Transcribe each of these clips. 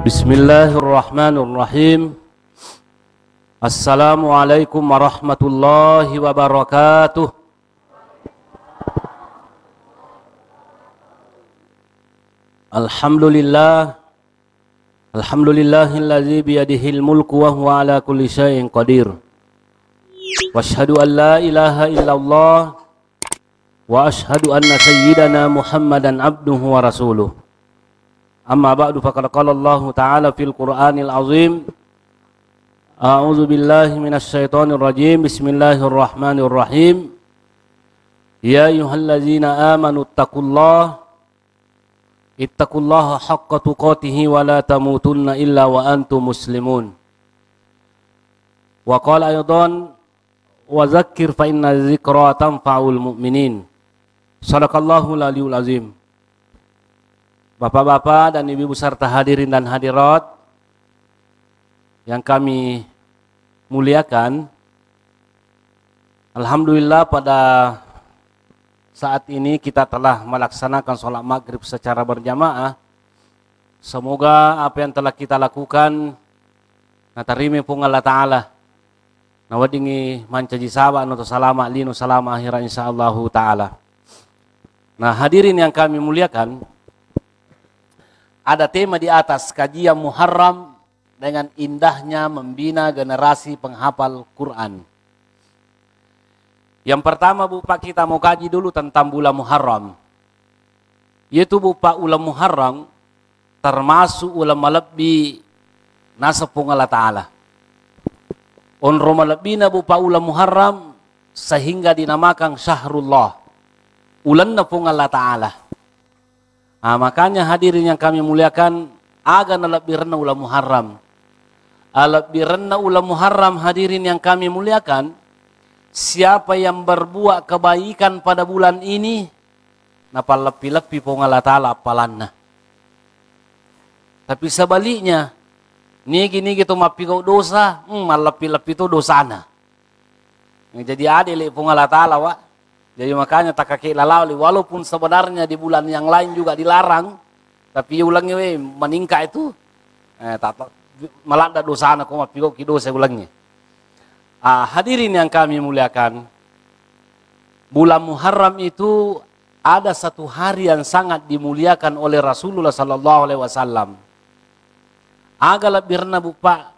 Bismillahirrahmanirrahim. Assalamualaikum warahmatullahi wabarakatuh. Alhamdulillahilladzi biyadihil mulku wa huwa ala kulli syai'in qadir. Wa asyhadu an la ilaha illallah wa asyhadu anna sayyidana Muhammadan abduhu wa rasuluh. Amma ba'du, faqad qala Allah ta'ala fil Qur'anil azim. A'udzu billahi minasy syaithanir rajim. Bismillahirrahmanirrahim. Ya ayyuhallazina amanu ittaqullaha haqqa tuqatih wa la tamutunna illa wa antum muslimun. Wa qala aydan wa dzakkir fa inna dzikra tanfa'ul mu'minin. Shadaqallahul aliyul azim. Bapak-bapak dan ibu-ibu serta hadirin dan hadirat yang kami muliakan, alhamdulillah pada saat ini kita telah melaksanakan sholat maghrib secara berjamaah. Semoga apa yang telah kita lakukan natarimi pun Allah Ta'ala nawadingi mancaji sahabat atau salama linu salama akhirat insyaallah Ta'ala. Nah, hadirin yang kami muliakan, ada tema di atas, kajian Muharram dengan indahnya membina generasi penghafal Quran. Yang pertama Bapak, kita mau kaji dulu tentang bulan Muharram. Yaitu Bapak, bulan Muharram termasuk ulama lebih nasabung Allah Ta'ala. Onroma lebihna Bapak bulan Muharram sehingga dinamakan Syahrullah, ulan pun Allah Ta'ala. Nah, makanya hadirin yang kami muliakan, agak lebih rendah ulam Muharram. Lebih rendah ulam Muharram, hadirin yang kami muliakan, siapa yang berbuat kebaikan pada bulan ini, napa lebih-lebih pun Allah Ta'ala apalanna. Tapi sebaliknya, niki tu mapigau dosa, lebih-lebih itu dosana. Jadi adil pun Allah Ta'ala, Wak. Jadi makanya tak kakek lalawli, walaupun sebenarnya di bulan yang lain juga dilarang, tapi ulangnya meningkat itu, malah ada dosa anak koma pigau ki dosa ulangnya. Hadirin yang kami muliakan, bulan Muharram itu ada satu hari yang sangat dimuliakan oleh Rasulullah Sallallahu Alaihi Wasallam. Agak lebih rendah Bapak,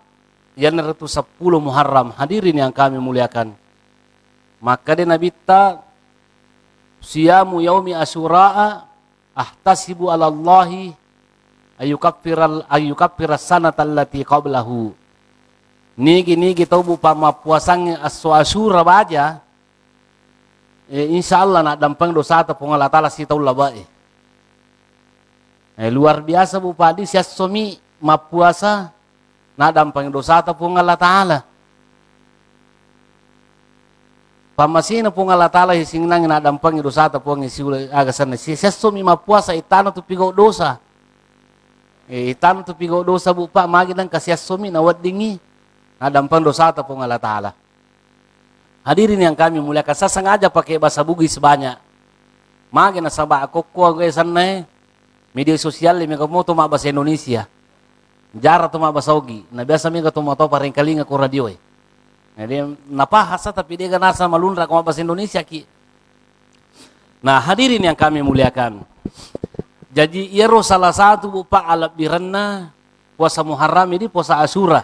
yang itu 10 Muharram. Hadirin yang kami muliakan, maka dia Nabi ta siyamu yaumi asyura'a ahtasibu ala Allahi ayyukaffiras sanata allati qablahu. Nigi tau Bapak mapuasang asyura baja, insyaallah nak dampang dosa ta pun Allah Ta'ala si tahu labai. Luar biasa Bapak, di siasomi mapuasa nak dampang dosa ta pun Allah Ta'ala. Pamasina pun Allah Ta'ala hising nang na dampang dosa ta pun isi agasan si sesumi mapuasa itano tu pigau dosa. Itano tu pigau dosa Bapak magi nang kasiyasumi na wadingi na dampang dosa ta pun Allah Ta'ala. Hadirin yang kami muliakan, saya sengaja pakai bahasa Bugis banyak. Magi na sabak aku gue sana media sosial ini kamu tu bahasa Indonesia. Jarang tu bahasa Ogi. Na biasa mi tu mau paring kali ngaku radio. Jadi napahasa tapi dia kan asal malundra koma bahasa Indonesia ki. Nah, hadirin yang kami muliakan, jadi iero salah satu Bapak alat birena puasa Muharram ini puasa Asyura.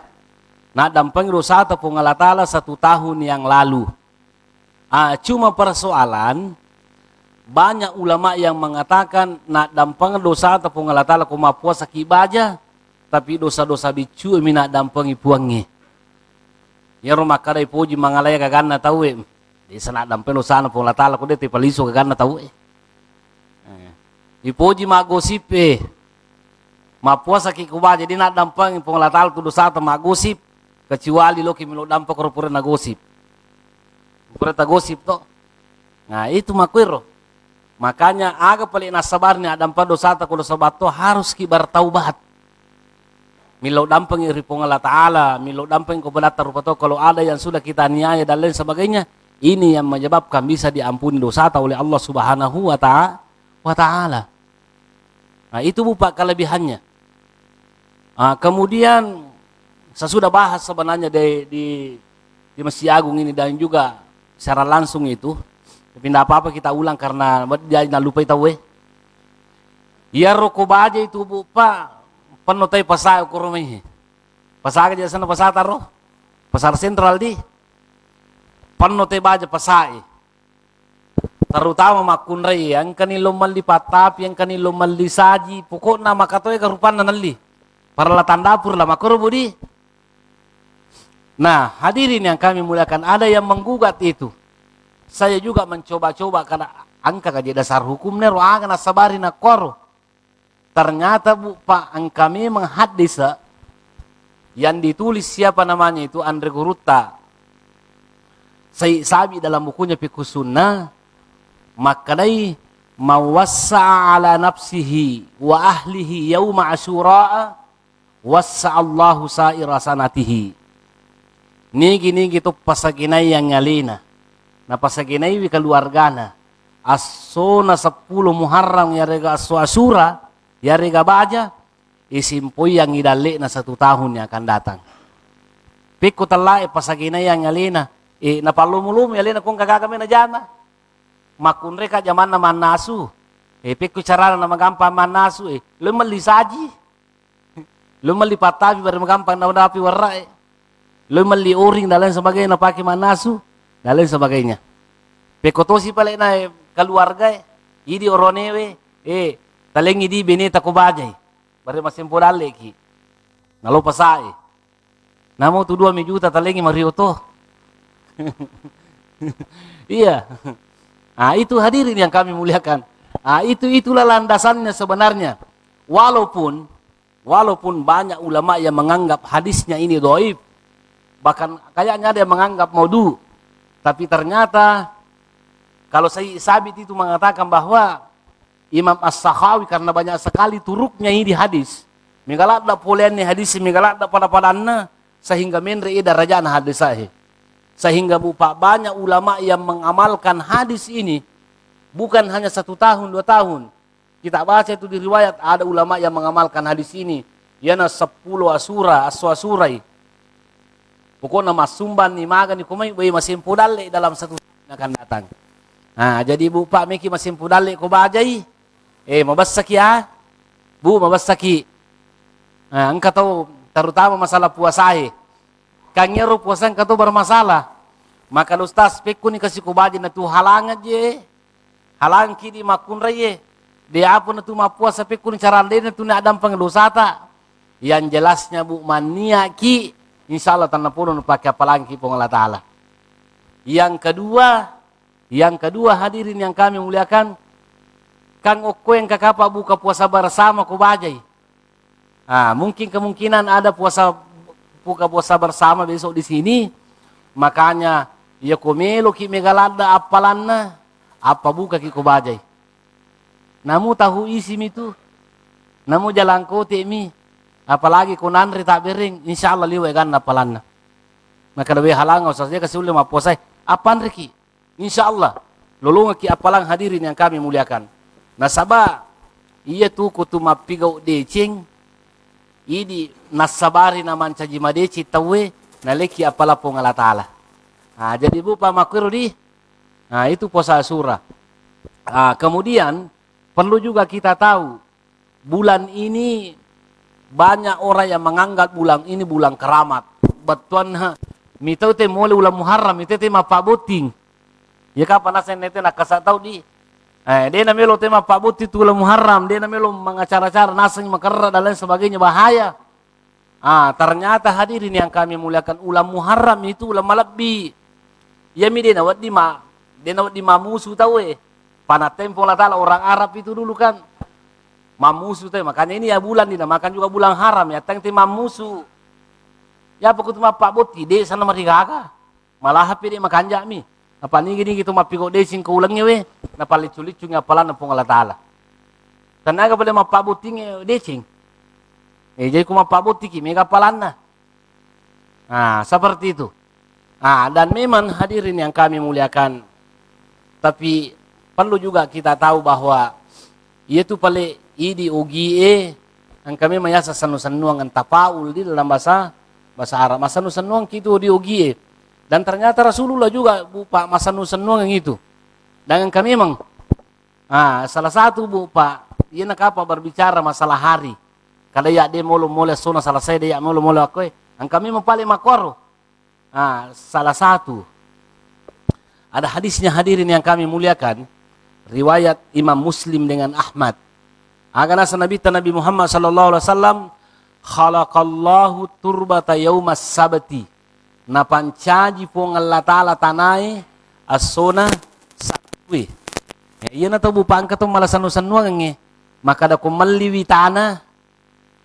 Nah, dampang dosa ataupun Allah Ta'ala 1 tahun yang lalu. Cuma persoalan banyak ulama yang mengatakan nak dampang dosa ataupun Allah Ta'ala koma puasa kibaja, tapi dosa-dosa bicu mina dampang ipuangi. Ya rumah kada ipuji mangalaya kagana tahu di sana dampeng dosa pun Allah Ta'ala kude tipaliso kagana tahu ipuji magosip mapuasa ki kuba, jadi nak dampeng pun Allah Ta'ala tu dosa ta magosip, kecuali lo ki milo dampeng korpore nagosip pura tagosip to. Nah itu makwiro, makanya aga paling nasabarnya dampeng dosa ta kudo sabato harus ki bertaubat. Milau dampeng iripong Allah Ta'ala, milau dampeng kebenaran rupato, kalau ada yang sudah kita niaya dan lain sebagainya, ini yang menyebabkan bisa diampuni dosa oleh Allah Subhanahu wa Ta'ala. Nah, itu Bu Pak kelebihannya. Kemudian saya sudah bahas sebenarnya di Masjid Agung ini dan juga secara langsung itu. Tapi tidak apa-apa kita ulang karena jangan lupa tahu ya rokok baja itu Bu Pak penuh tay pasar kurumnya. Pasar aja sana pasar taruh. Pasar sentral di penuh tay baja pasar. Terutama makunrai yang kanilo mali patap yang kanilo mali saji pokoknya makatoy karupan nanali. Para latan dapur lah makro budi. Nah, hadirin yang kami muliakan, ada yang menggugat itu. Saya juga mencoba-coba karena angka kaji dasar hukumnya roangan asabari nakoro. Ternyata Bu Pak, angka memang hadis yang ditulis siapa namanya itu Andre Guruta. Saya sabi dalam bukunya Fiqh Sunnah, maknai mawassa ala nafsihi wa ahlihi yauma asyura'a wassa'allahu sa'ira sanatihi. Nigi tu pasaginay yang ngalina. Na pasaginay wi keluargana. Asona 10 Muharram ya rega asura, ya rega baja, isimpoy yang idali na 1 tahun yang akan datang. Pikko talai pasaginay yang ngalina. Napalumulum yalina kung kagagami na jama. Makunre ka jaman na manasu. Pikko cara na magampa manasu. Lumalisaji. Lumali patabi baru magampang na udapi warra Lumali uring dan lain sebagainya na pakai manasu dan lain sebagainya. Pekotosi pala na keluarga idi oronewe talengi di beneta ko bajay. Baru masimpurale ki. Nalo pasai. Namo tu 2 juta talengi marioto. Iya. Itu hadirin yang kami muliakan. Itulah landasannya sebenarnya. Walaupun banyak ulama yang menganggap hadisnya ini dhaif, bahkan kayaknya ada yang menganggap maudu, tapi ternyata kalau saya sabit itu mengatakan bahwa Imam As-Sakhawi karena banyak sekali turuknya ini hadis, migalat da polennya hadis, migalat da pada-padanna sehingga menri darajana hadis sehingga Bu Pak banyak ulama yang mengamalkan hadis ini bukan hanya 1 tahun 2 tahun. Kita baca itu di riwayat ada ulama yang mengamalkan hadis ini. Yana 10 asura-asurai. Pokoknya masumban ni magan ni kumay masih pudale dalam 1 tahun akan datang. Jadi Bu Pak meki masih pudale ko bajai. Mabasaki Bu mabasaki. Engkau tahu terutama masalah puasa Kangero puasa engkau tahu bermasalah. Maka ustaz pekku ni kasih ko bajai na tu halangan je. Halang kidi makun raye. Dia pun itu mapuasa pekun cara lain itu nak dampang dosata. Yang jelasnya Bu maniaki insyaallah tanah pun pakai apalagi Allah Taala. Yang kedua hadirin yang kami muliakan, kang oko yang kakapa buka puasa bersama ko bajai. Mungkin kemungkinan ada buka puasa bersama besok di sini. Makanya ya komelo ki megalada apalanna apa buka ki ko bajai. Namu tahu isim itu, namu jalan kote mi, apalagi kunanri tak bering, insyaallah liwe kan apalanna. Maka lebih halang usahanya kasih ulama posai, apaan reki? Insyaallah, lolong ki apalang hadirin yang kami muliakan. Nasaba, iya tu kutu mapigau decing, idi nasabari naman cajima deci tawe, naleki apala pong Allah Ta'ala. Jadi Bu pamakiru di, itu puasa Asyura. Kemudian, perlu juga kita tahu, bulan ini banyak orang yang menganggap bulan ini bulan keramat. Batuan mitau te mole ulam Muharram, mitau te mapabuting. Ya kapan nasen nete nak kasat tahu di. Dia namelo tema pabuti tu ulam Muharram, dia namelo mengacara-cara naseng makarra dan lain sebagainya bahaya. Ternyata hadirin yang kami muliakan ulam Muharram itu ulam malabbi. Ya mi dia nawat di mamusu tahu Panatempo Allah Ta'ala orang Arab itu dulu kan mamusu teh, makanya ini ya bulan dinamakan juga bulan haram ya teng mamusu. Ya pokok tu Pak Boti de sana marigaga. Malah hapi de makan jami. Apa ni gini gitu mapigo de sing keulangnya we. Na palicu-licu ngapalan na pong Allah Ta'ala. Tenaga boleh Pak Boti nge de sing. Jadi ku Pak Boti ki mega palan na. Seperti itu. Dan memang hadirin yang kami muliakan. Tapi perlu juga kita tahu bahwa itu paling idi ugie ang kami mayasa sanu-sanuang ang tapaul di dalam bahasa Arab. Masanu-sanuang gitu di ugie. Dan ternyata Rasulullah juga Pak masanu-sanuang yang itu. Dan kami memang salah satu Pak, dia nak apa berbicara masalah hari. Kalau ya dia mulu-mulu sona selesai dia mulu-mulu aku. Ang kami mempali makoro. Salah satu. Ada hadisnya hadirin yang kami muliakan. Riwayat Imam Muslim dengan Ahmad. Agana Nabi Muhammad sallallahu alaihi wasallam khalaqallahu turbata yaumas sabti. Na pancaji pong Allah Ta'ala tanai asona sabti. Ya na to bupang katong malasanu-sanuang nge. Maka da kumaliwi tanah.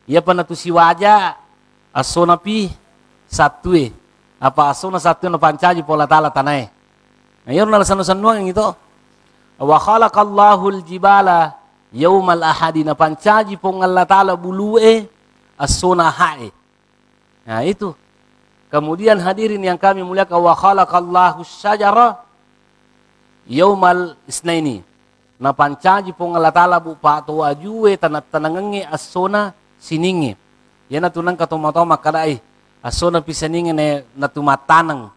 Ya pa na to si waja asona pi sabti. Apa asona sabti na pancaji pong Allah Ta'ala tanai. Ngayon na lasanu-sanuang ito. Wa khalaqallahu al-jibala yaumal ahadi na pancaji pong Allah Ta'ala bulu'e as-suna hae. Nah itu. Kemudian hadirin yang kami muliakan wa khalaqallahu syajara yaumal isnaini. Na pancaji pong Allah Ta'ala bu pato ajue tanat-tanangenge as-suna sininge. Yan natunang katumatoma kadai as-suna pisaninge na tumatanang.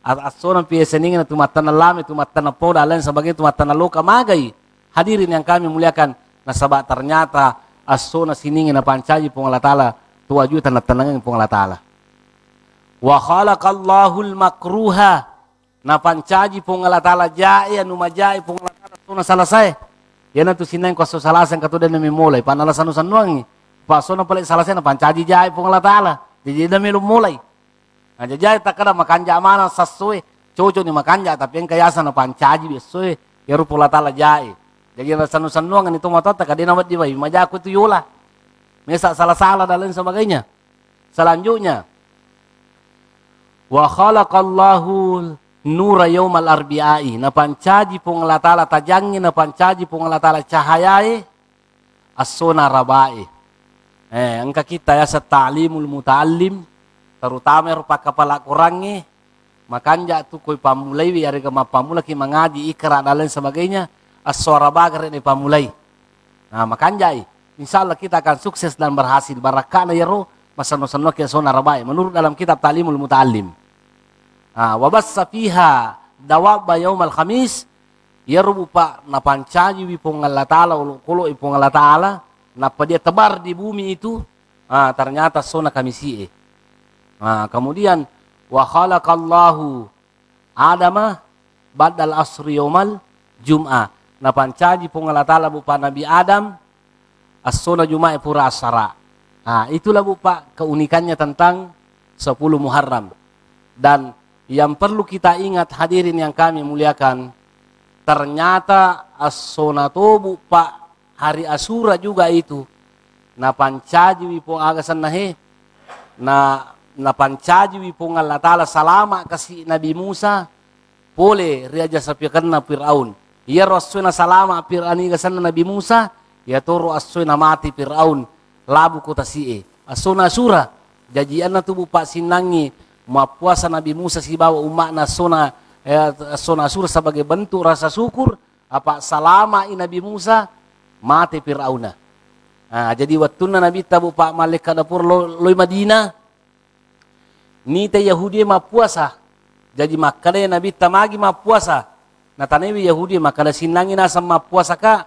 As-suna pisaninge na tumatanang lami, tumatanang po dalan sebagainya tumatanang loka magay. Hadirin yang kami muliakan, nasabak ternyata as-suna siningin na pancaji pong Allah Ta'ala, tuwaju tanat-tanangin pong Allah Ta'ala. Wa khalaqallahu al-makruha, na pancaji pong Allah Ta'ala, jae, anu majai pong Allah Ta'ala, suna salasay. Yan ang tusinayin ko sa salasan katudan na mimulay, panalasan-usanuang, pasuna pala salasay na pancaji jae pong Allah Ta'ala, jadi na milumulay. Nah, jajai takada makanja mana sasue, coco ni makanja, tapi yang kayasan na pancaji besue, ya rupo Allah Ta'ala jae. Jadi sanu-sanuangan itu matata kadina mat di bayi majaku itu yola. Mesa salah-salah dan lain sebagainya. Selanjutnya wa khalaqallahu nura yaumal arbi'i. Na pancaji pong Allah Ta'ala tajangi na pancaji pong Allah Ta'ala cahayai as-suna rabai. Angka kita ya sa ta'limul muta'allim terutama rupa kepala kurangi makanja tu koi pamulai wi ari kama pamula ki mengaji ikra dan lain sebagainya. As-suara bagar ini pamulai. Nah makanjai. Insyaallah kita akan sukses dan berhasil. Barakana ya roh. Masanu-sanu kia sona rabai. Menurut dalam kitab Ta'limul Muta'allim. Wabassa fiha dawabba yaumal khamis. Ya roh bupa na pancaji wipong Allah Ta'ala. Kulo ipong Allah Ta'ala. Napa dia tebar di bumi itu. Ternyata sona kamisi. Kemudian. Wa khalaqallahu Adama badal asri yaumal Jum'ah. Na pancaji pong Allah Ta'ala bupa Nabi Adam as-suna Juma'i pura asara. Itulah bupa keunikannya tentang 10 Muharram. Dan yang perlu kita ingat hadirin yang kami muliakan, ternyata as-suna to bupa hari Asura juga itu. Na pancaji wipong agasan nahe na pancaji wipong Allah Ta'ala salama kasih Nabi Musa boleh riaja sapiakan na Fir'aun. Ya Rasulna salama Fir'ani gasan Nabi Musa, ya toro asuna mati Fir'aun labu kota sie. Asuna Asura, jajian na tubuh pak sinangi mapuasa Nabi Musa si bawa umat nasona asuna Asura sebagai bentuk rasa syukur apa salama Nabi Musa mati Fir'auna. Jadi waktu Nabi tabu pak malaikat dapur loi Madinah, ni te Yahudi mapuasa. Jadi makanya Nabi tamagi mapuasa. Na tanewi Yahudi maka da sinangi nasang mapuasa ka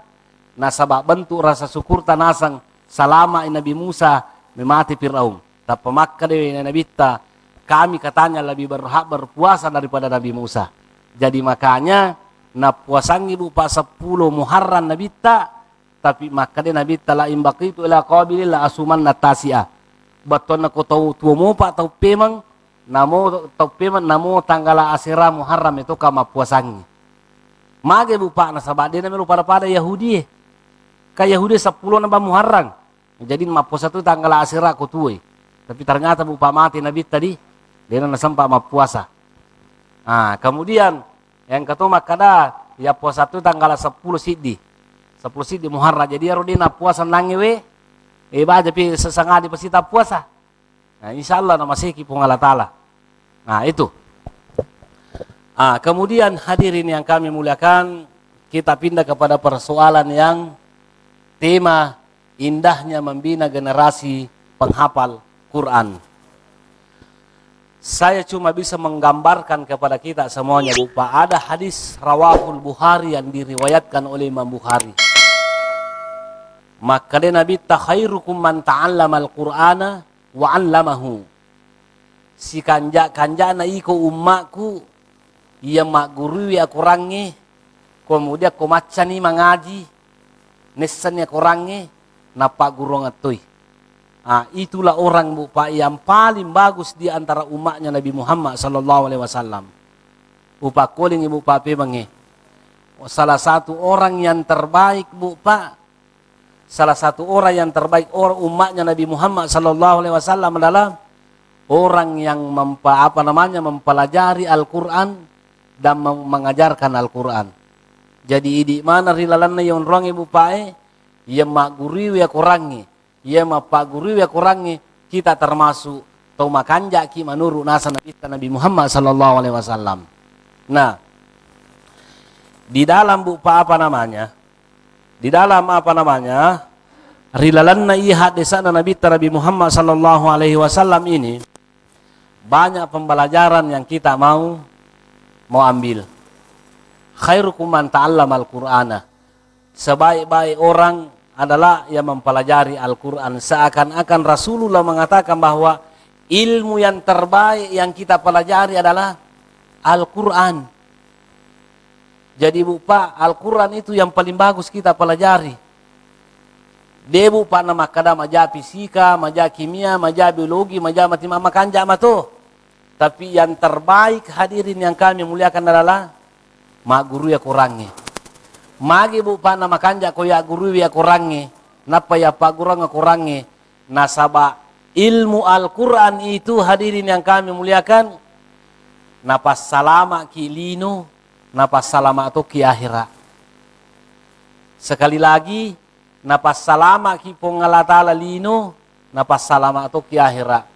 nasabak bentuk rasa syukur tanasang salama Nabi Musa memati Fir'aun. Tapi maka dewi Nabi ta kami katanya lebih berhak berpuasa daripada Nabi Musa. Jadi makanya na puasang ibu pak 10 Muharram Nabi ta, tapi maka de Nabi ta la imbaqitu ila qabilil la asuman natasi'a. Baton na ko tau tuo mo pak tau pemang namo tau pemang namo tanggal asira Muharram itu kama puasangi. Mage bupa na sabade na melu pada Yahudi. Ka Yahudi 10 na Muharram. Jadi mapuasa tu tanggal asira ko tuoi. Tapi ternyata bupa mati Nabi tadi dia na sampa mapuasa. Kemudian yang ketemu kada ya puasa tu tanggal 10 Siddi. 10 Siddi Muharram. Jadi dia na puasa nangiwe. Ibadah tapi sesangadi pasita puasa. Insyaallah na masih kipong Allah Ta'ala. Itu. Kemudian hadirin yang kami muliakan, kita pindah kepada persoalan yang tema indahnya membina generasi penghafal Quran. Saya cuma bisa menggambarkan kepada kita semuanya, Bu Pak. Ada hadis rawahul Bukhari yang diriwayatkan oleh Imam Bukhari. Maka dia Nabi khairukum man ta'allama al-Qur'ana wa 'allamahu. Si kanja na iko ummaku ia mak guru ya kurangi, kemudian ko maca ni mengaji, nesan ya kurangi, napa guru ngatui. Itulah orang, Bu Pak, yang paling bagus di antara umatnya Nabi Muhammad sallallahu alaihi wasallam. Bu Pak kuling Ibu Pak pemangi. Salah satu orang yang terbaik, Bu Pak. Salah satu orang yang terbaik umatnya Nabi Muhammad sallallahu alaihi wasallam adalah orang yang mempelajari Al-Qur'an dan mengajarkan Al-Qur'an. Jadi di mana rilalanna yang orang Ibu Pak yang mak guru ya kurangi. Ya pak guru ya kurangi, kita termasuk tau makan jaki menurut nasa Nabi Muhammad sallallahu alaihi wasallam. Nah, di dalam Bu Pak Di dalam rilalanna ihad desana Nabi Muhammad sallallahu alaihi wasallam ini banyak pembelajaran yang kita mau ambil. Khairukum man ta'allama al-Qur'ana. Sebaik-baik orang adalah yang mempelajari Al-Quran. Seakan-akan Rasulullah mengatakan bahwa ilmu yang terbaik yang kita pelajari adalah Al-Quran. Jadi Bu Pak, Al-Quran itu yang paling bagus kita pelajari. Dia Bu Pak nama kada maja fisika, maja kimia, maja biologi, maja matematika kanja mato. Tapi yang terbaik hadirin yang kami muliakan adalah mak guru ya kurangi. Magi Bu Pak nama kanja ko ya guru ya kurangi, napa ya pak guru kurangi. Nasaba ilmu Al-Quran itu hadirin yang kami muliakan, napa salama ki lino, napa salama atau ki akhirat. Sekali lagi, napa salama ki pongalatala lino, napa salama atau ki akhirat.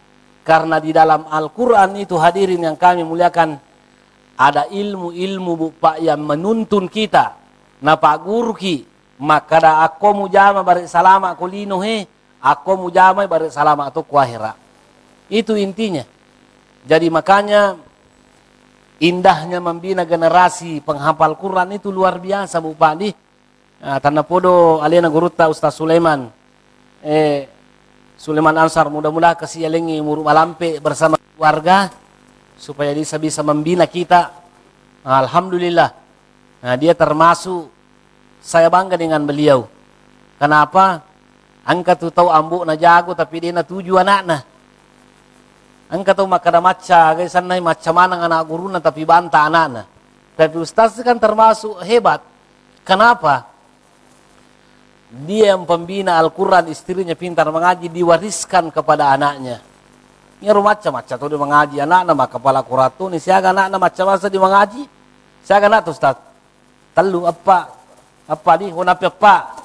Karena di dalam Al-Quran itu hadirin yang kami muliakan, ada ilmu-ilmu Bu Pak yang menuntun kita. Napa guru ki maka da aku mujama bari salama aku lino aku mujama bari salama atau kuahira. Itu intinya. Jadi makanya indahnya membina generasi penghafal Quran itu luar biasa Bu Pak. Tanah podo alena gurutta Ustaz Sulaiman Sulaiman Ansar, mudah-mudahan kasih yalengi muru malampe bersama keluarga supaya dia bisa membina kita. Alhamdulillah. Nah, dia termasuk, saya bangga dengan beliau. Kenapa? Angka tu tahu ambu na jago tapi dia na tuju anak-anak. Angka tu makada maca, guys sanai macam mana anak guru na tapi banta anak-anak. Tapi ustaz kan termasuk hebat. Kenapa? Dia yang pembina Al-Quran, istrinya pintar mengaji, diwariskan kepada anaknya. Ini macam tu dia mengaji anak-anak maka kepala kuratu ni siaga anak-anak macam masa dia mengaji. Siaga anak tu ustaz. Telu apa di honapi apa?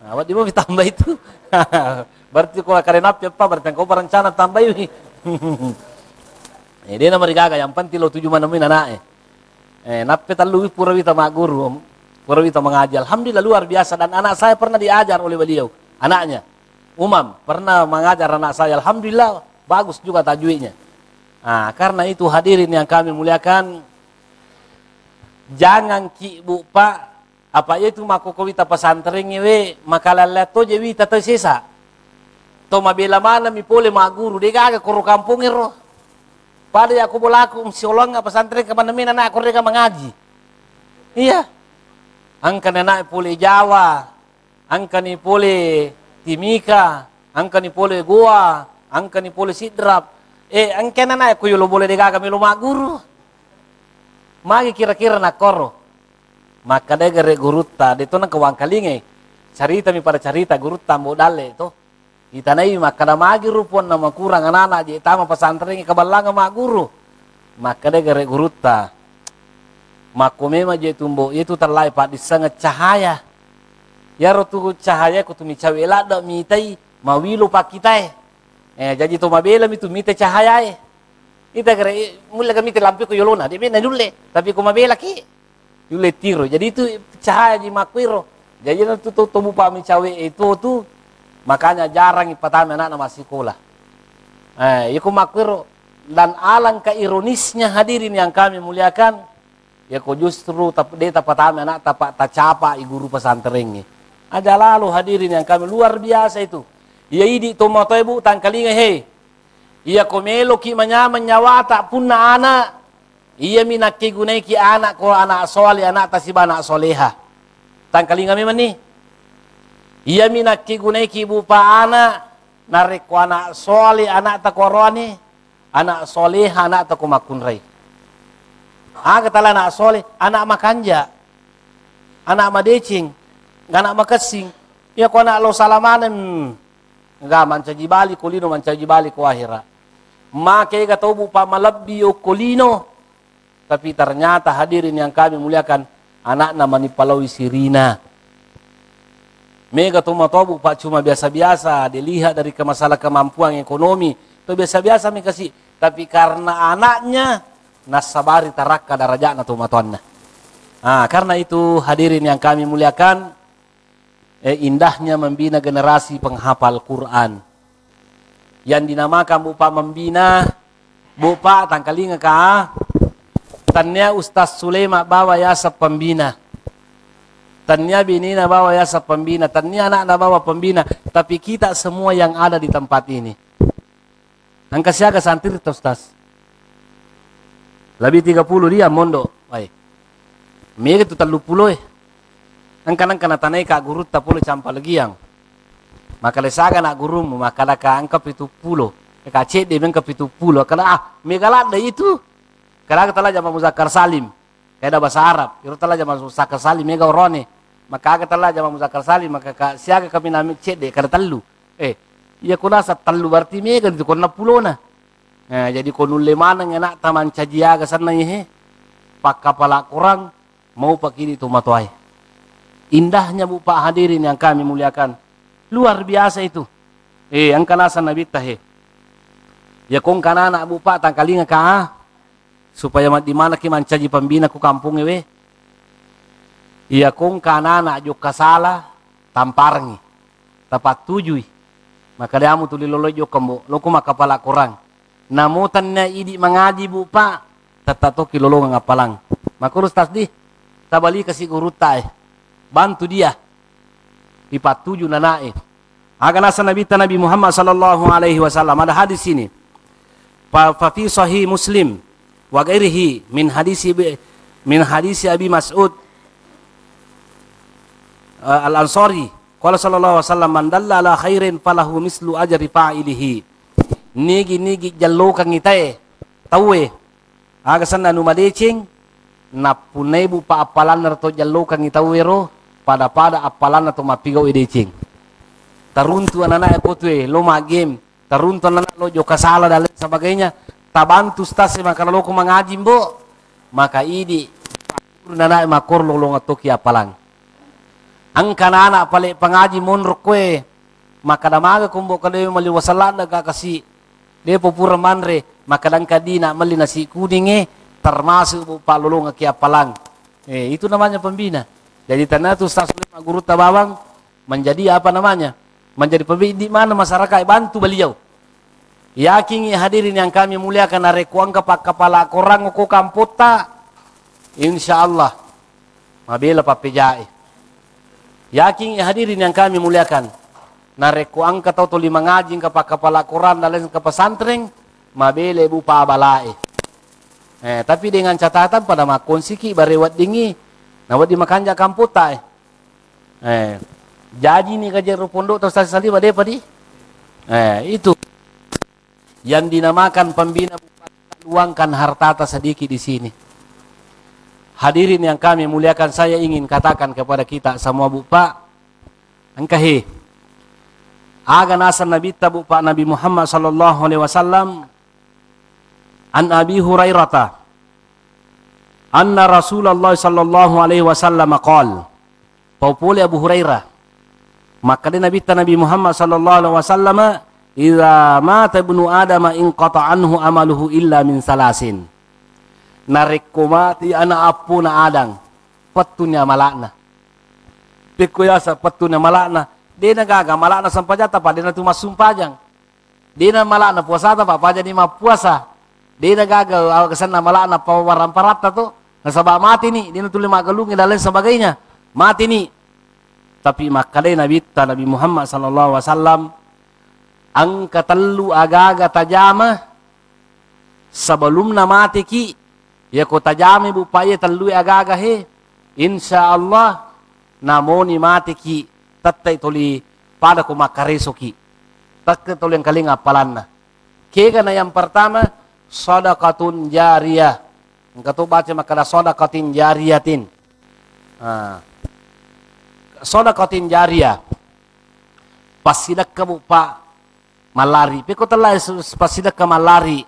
Nah, waktu itu ditambah itu. Berarti kalau karena apa berarti kau berencana tambah ini. Dia nama digaga yang penting lo tujuh mana min anak. Nape telu pura wita mak guru, pura wita mengaji. Alhamdulillah luar biasa dan anak saya pernah diajar oleh beliau. Anaknya Umam pernah mengajar anak saya. Alhamdulillah bagus juga tajwidnya. Nah, karena itu hadirin yang kami muliakan, jangan ki Bu Pak apa itu makokowita pesantren ngewe makalala to jewi tata sesa to mabela mana mi pole ma guru de gaga koro kampung ero pada aku bolaku msiolong pesantren ke mana mina anak koreka mengaji. Iya, angka anak pole Jawa, angka ni pole Timika, angka ni pole Goa, angka ni pole Sidrap. Angka anak aku yo lo boleh de gaga mi lo ma guru. Magi kira-kira nak koro. Maka dia gere gurutta, dia tu nak kewang kalinge. Cerita mi pada cerita gurutta modale tu. Itanai maka da magi rupon nama kurang anak-anak je tama pesantren ke balanga mak guru. Maka dia gere gurutta. Mako mema je tumbo itu terlai pak disangat cahaya. Ya rotu cahaya ku tu mi cawela da mitai mawilu pak kita. Jadi tu mabela mi tu mitai cahaya. Ita kira mulai kami terlampi ko yolona, dia bina dule, tapi ko mabela ki, yule tiro. Jadi itu cahaya di makwiro. Jadi itu tubuh Pak Micawe itu tuh makanya jarang ipatame anak masih sekolah. Iku makir dan alangkah ironisnya hadirin yang kami muliakan, ya kok justru dia tapatame anak tak capa guru pesantren ini. Ada lalu hadirin yang kami luar biasa itu. Ya idi tomato ibu tangkalinga he. Iya komelo ki menyawa tak punna anak. Iya minak ki gunai ki anak ko anak soleh anak tasiba anak soleha. Tangkalinga memang nih. Iya minak ki gunai ki ibu pa anak narik ko anak soleh anak ta koroni anak soleha anak ta ko makunrai. Katala anak soleh anak makanja. Anak madecing, anak makasing. Ya ko anak lo salamanan. Enggak mancaji bali kolino mancaji bali ko akhira. Make gatau bupa malabbi o kolino. Tapi ternyata hadirin yang kami muliakan anak nama ni Palawi Sirina. Mega tu matobu pak cuma biasa-biasa dilihat dari masalah kemampuan ekonomi. Itu biasa-biasa mereka kasih. Tapi karena anaknya nasabari tarakka darajatna tu matuanna. Karena itu hadirin yang kami muliakan, indahnya membina generasi penghafal Quran. Yang dinamakan bupa membina, bupa tangkalinga ka, tanya Ustaz Sulema bawa yasa pembina. Tanya binina bawa yasa pembina, tanya anak bawa pembina, tapi kita semua yang ada di tempat ini. Angka siaga santir itu Ustaz. Lebih 30 dia mondo. Baik. Mega tu 30 Angka na tanay ka guru tapolo campa lagi yang. Maka lesaga nak guru maka ka angka 70. Ka cek dia angka 70. Kala mega lada itu. Kala tala jama Muzakkar Salim. Kaida bahasa Arab. Iro tala jama Muzakkar Salim mega orone. Maka tala jama Muzakkar Salim maka siaga kami nami cek de kada telu. Iya kuna sa telu berarti mega itu kuna pulona. Jadi konulle manang enak taman cajiaga sana ye. Pak kepala kurang mau pakai itu matuai. Indahnya bu Pak hadirin yang kami muliakan. Luar biasa itu. Angka nasa nabi tahe. Ya kong kana anak bu Pak tangkalinga ka. Supaya di mana ki mancaji pembina ku kampung we. Iya kong kana anak joka salah tamparngi. Tapat tujui. Maka dia mu tuli lolo jo kambo. Loko makapala kurang. Namutannya idi mengaji bu Pak. Tatato kilolo ngapalang. Maka urus tasdi. Tabali kasih guru tae. Bantu dia. Ipat tujuh nanae. Agar nasa Nabi Muhammad sallallahu alaihi wasallam. Ada hadis ini. Fa fi sahih Muslim wa ghairihi min hadisi Abi Mas'ud Al-Ansari. Qala sallallahu alaihi wasallam man dalla ala khairin falahu mislu ajri fa'ilihi. Nigi jallo kang itae. Tawe. Aga sana numadecing na punay bu pa apalan na to jallo kang itawero pada apalan na to mapigaw idecing. Taruntu anak ko tuwe lo magem. Taruntu anak lo jo kasala dan lain sebagainya. Tabantu stase maka lo ko mangaji mbo. Maka idi anak makor lo ngatoki apalang. Ang kanana pale pangaji monrok kwe. Maka damaga kumbo kade maliwasalan daga kasi. De popura manre maka dan kadina mali nasi kuning termasuk bu Pak Lulung apalang. Itu namanya pembina. Jadi tanah tu Ustaz Sulaiman guru tabawang menjadi apa namanya? Menjadi pembina di mana masyarakat bantu beliau. Yakin hadirin yang kami muliakan arekuang kepak kepala korang ko kampota. Insyaallah mabela papejai. Yakin hadirin yang kami muliakan narekuang ka tau tuli mangajing kepak kepala Quran dan lain ke pesantren mabele bu pa balae. Tapi dengan catatan pada makon siki barewat dingi nawat di makanja kamputa. Jadi ni kajar pondok atau stasi salib ada apa di? Itu yang dinamakan pembina luangkan hartata sedikit di sini. Hadirin yang kami muliakan, saya ingin katakan kepada kita semua bu Pak, angkahe aga nasa nabi tabu Pak Nabi Muhammad sallallahu alaihi wasallam an Abi Hurairah anna Rasulullah sallallahu alaihi wasallam qala Paupuli Abu Hurairah maka dia Nabi Muhammad sallallahu alaihi wasallam idza mata ibnu adam in qata anhu amaluhu illa min salasin narik kumati ana apuna adang patunya malakna Pekuyasa patuna malana. Dena gaga malana sampajata pa dena tu masumpajang. Dena malana puasa ta pa jadi ma puasa. Dena gaga kesana malana pa waramparata to. Nasaba mati ni, dena tu lima galungi dan lain sebagainya. Mati ni. Tapi makadai Nabi Muhammad sallallahu alaihi wasallam ang katallu agaga tajama sebelum na mati ki ya ko tajami bu paye tallu agaga he insyaallah namoni mati ki tatay tuli pada ko makareso ki takke tuli yang kalinga palanna kega na yang pertama sadaqatun jariyah engkau baca makada sadaqatin jariyatin sadaqatin jariyah pasidak kamu pak malari peko telah pasidak ka malari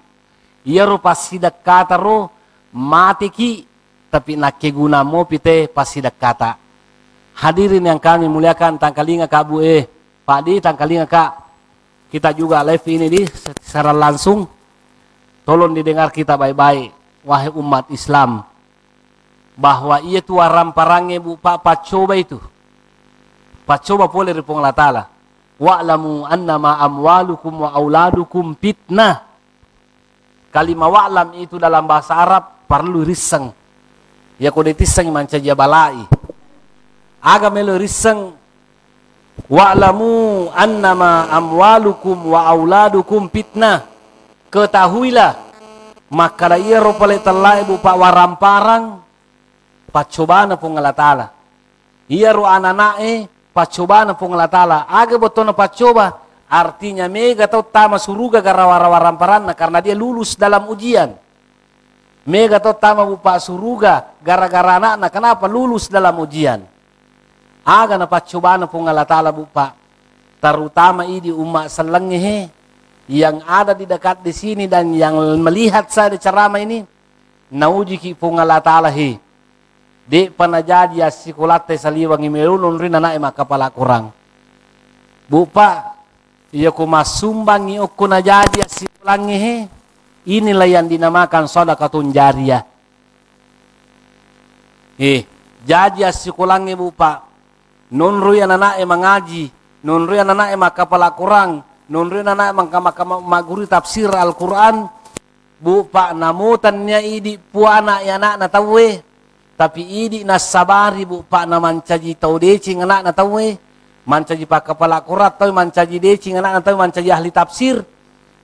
iya ro pasidak kata ro mati ki tapi nak keguna mo pite pasidak kata. Hadirin yang kami muliakan, tangkalinga kabu Pak Di, tangkalinga kak. Kita juga live ini di secara langsung. Tolong didengar kita baik-baik, wahai umat Islam. Bahwa ia tu waram parangnya bu Pak pacoba itu. Pacoba boleh dari Allah Ta'ala. Wa'lamu annama amwalukum wa auladukum fitnah. Kalimah wa'lam itu dalam bahasa Arab perlu riseng. Ya kode tiseng mancaja balai. Aga melo riseng wa'lamu annama amwalukum wa auladukum fitnah. Ketahuilah maka ia ropale telai bu pak waramparang pacobana pung Allah Ta'ala. Ia ro ananae pacobana pung Allah Ta'ala. Aga botona pacoba artinya mega tau tama suruga gara waramparana karena dia lulus dalam ujian. Mega tau tama bu pak suruga gara-gara anakna kenapa lulus dalam ujian. Aga na pacobaan pong Allah Ta'ala bu Pak. Terutama ini umat selenghe yang ada di dekat di sini dan yang melihat saya di ceramah ini. Nauji ki pong Allah Ta'ala he. Dek panajadi asikulate saliwang imelulun rin na ema kepala kurang. Bu Pak, iya ko masumbangi oku najadi asikulangi he. Inilah yang dinamakan sedekahun jariyah. Jadi asikulangi bu Pak. Nunru yang anak mengaji, nunru yang anak kepala Quran, nunru yang anak maguri tafsir Al-Quran, bu Pak namutannya idi puana ya anak na tawe, tapi idi nasabari bu Pak na mancaji tau decing anak na tawe, mancaji pak kepala Quran tahu mancaji decing anak na tawe mancaji ahli tafsir,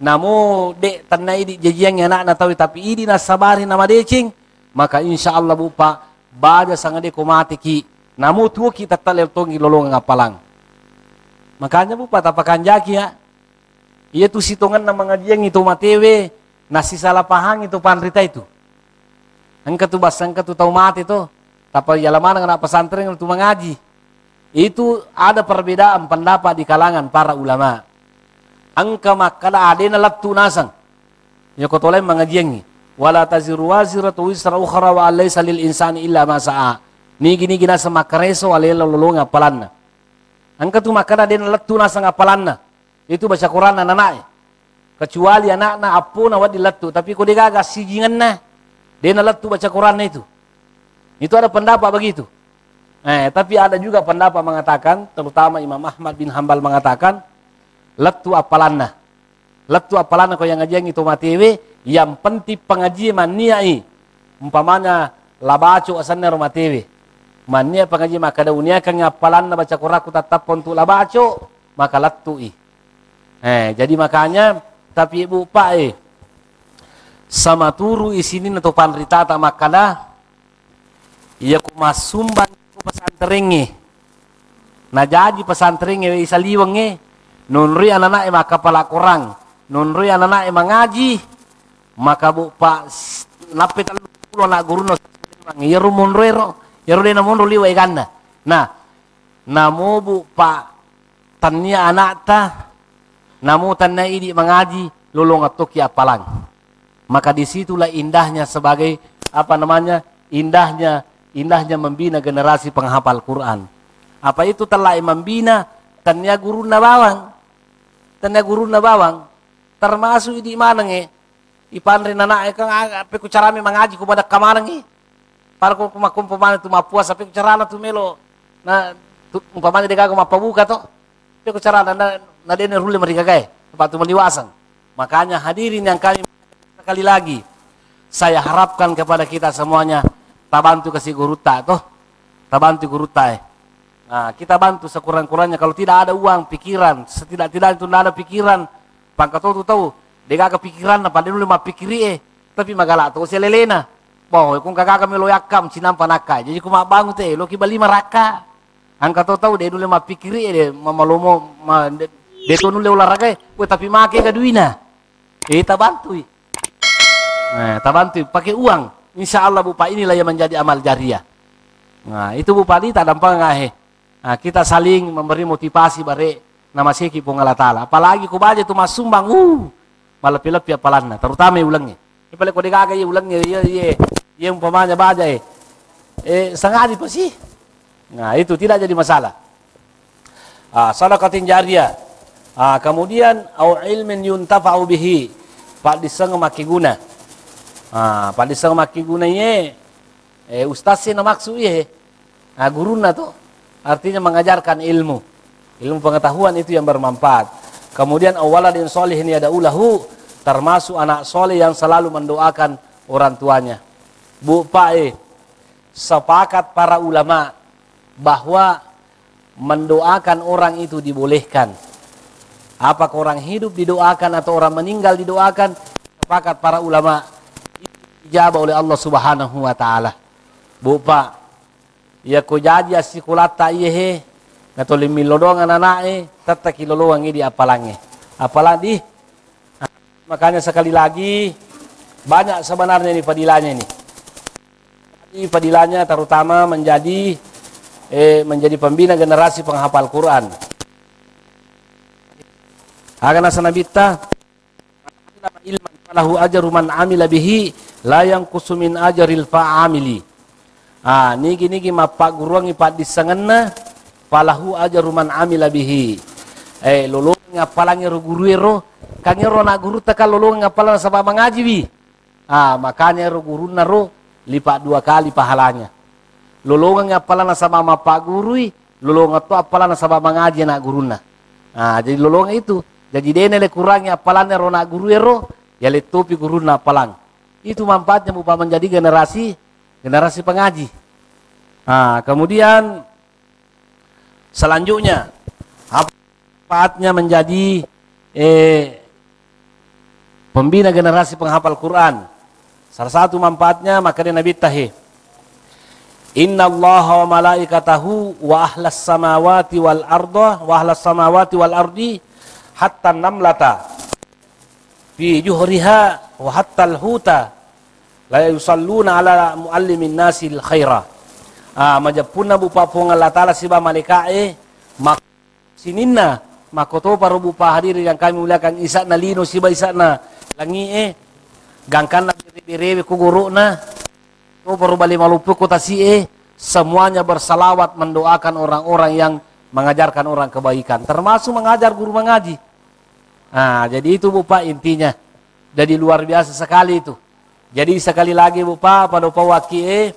namu dek tanna idi jajiang anak na tawe tapi idi nasabari nama decing, maka insya Allah bu Pak baja sangat mati ki. Namu tuh kita talep tongi lolong ngapalang. Makanya bu patapakan jaki ya. Iya tuh sitongan na mengajian itu matewe. Nasi salah pahang itu panrita itu. Engkau tuh basangka tuh tahu mati tuh. Tapi ya lama dengan pesantren itu mengaji. Itu ada perbedaan pendapat di kalangan para ulama. Angka makala adena laptu nasang. Ya kau tolong mengajian. Wala taziru waziratu wisra ukhra wa alaysa lil insani illa ma sa'a. Ni gini nasa makareso alela lolong apalanna. Angka tu makana den letu nasa ngapalanna. Itu baca Quran anak. Kecuali anak-anak apuna wadi letu, tapi kau degaga sijingan na. Den letu baca Quran itu. Itu ada pendapat begitu. Tapi ada juga pendapat mengatakan, terutama Imam Ahmad bin Hanbal mengatakan letu apalanna. Letu apalanna kau yang ngajian itu matewe, yang penting pengajian niai. Umpamanya labaco asannya rumah tewe. Mania pengaji maka ada unia kan ngapalan na baca Quran ku tetap untuk labaco maka latui. Jadi makanya tapi ibu Pak sama turu isini atau panrita tak makala iya ku masumban ku pesantren na jadi pesantren isa liwang nunri anak maka pala kurang nunri anak mengaji maka bu Pak napit alu na guru no iya rumunro Yaro dena mon liwa iganda. Nah, namo bu Pak tanya anak ta, namo tanya idi mengaji lolong atoki apalang. Maka disitulah indahnya sebagai apa namanya indahnya membina generasi penghafal Quran. Apa itu telah membina tanya guru na bawang, termasuk idi mana ipandre anak kang apa ku cara mengaji kepada kamana para ko kumakum pemana tu mapuas tapi carana tu melo na Umpamanya dia kagak mapa buka toh. Dia ko cara na dene rule mereka gay. Tempat tu meliwasan. Makanya hadirin yang kami sekali lagi saya harapkan kepada kita semuanya tabantu kasih guruta toh. Tabantu guruta Nah, kita bantu sekurang-kurangnya kalau tidak ada uang, pikiran, setidak-tidak itu tidak ada pikiran. Pangkat tahu, dia kagak pikiran apa dia dulu mah pikiri tapi magala to selelena. Boh, kung kagak meloyakam sinam panakai. Jadi kuma bangun teh lo ki bali maraka. Angka tahu dia dulu mah pikiri dia mamalomo dia tu nule olahraga tapi make ka duina. Kita bantu. Nah, tabantu pakai uang. Insyaallah Bapak inilah yang menjadi amal jariah. Nah, itu Bapak ini tak dampang ngahe. Nah, kita saling memberi motivasi bare nama seki pong Allah Ta'ala. Apalagi ku baca itu mas sumbang, malah pilih apalanna, terutama ulangnya. Ipalek ko digaga ulangnya, iya umpamanya baca sengaja pa sih. Nah, itu tidak jadi masalah. Sadaqatin jariyah. Kemudian au ilmin yuntafa'u bihi. Pak diseng maki guna. Pak diseng maki guna ustaz sih na maksud guruna tuh. Artinya mengajarkan ilmu pengetahuan itu yang bermanfaat. Kemudian awaladin sholihin yada'ulahu, termasuk anak soleh yang selalu mendoakan orang tuanya. Bu Pak sepakat para ulama bahwa mendoakan orang itu dibolehkan. Apakah orang hidup didoakan atau orang meninggal didoakan? Sepakat para ulama dijawab oleh Allah Subhanahu wa taala. Bu Pak, ya ko jadi asikulata iye ngato limilodong ananae tata kiloloang di apalange. Apalagi makanya sekali lagi banyak sebenarnya ini fadilahnya ini. Fadilahnya terutama menjadi pembina generasi penghafal Quran. Agana sanabita ilman falahu ajru man amila bihi la yanqusu min ajril fa'amili. Niki mapak guruang ipat disangenna falahu ajru man amila bihi. Lolong ngapalangi ro guru ero kangero na guru taka lolong ngapalan sabab mengaji wi. Makanya ro guru ro lipat 2 kali pahalanya. Lolong ngapalan sama mapak guru, lolong atau apalan sabab mengaji na guruna. Jadi lolong itu. Jadi dene le kurangnya apalannya ro na guru ero ya le topi guruna apalang. Itu manfaatnya mupa menjadi generasi pengaji. Kemudian selanjutnya manfaatnya menjadi pembina generasi penghafal Quran. Salah satu manfaatnya makanya Nabi tahi Inna Allah wa malaikatahu wa ahlas samawati wal ardi hatta namlata fi juhriha wa hatta al-huta la yusalluna ala muallimin nasil khaira. Majapuna bupa pong Allah Ta'ala siba malikae mak sininna makoto para bupa hadir yang kami muliakan isa na lino siba isa na langi gangkan na biribi kuguru na to baru bali malupu kota semuanya bersalawat mendoakan orang-orang yang mengajarkan orang kebaikan termasuk mengajar guru mengaji. Jadi itu bupa intinya. Jadi luar biasa sekali itu. Jadi sekali lagi bupa pada pawaki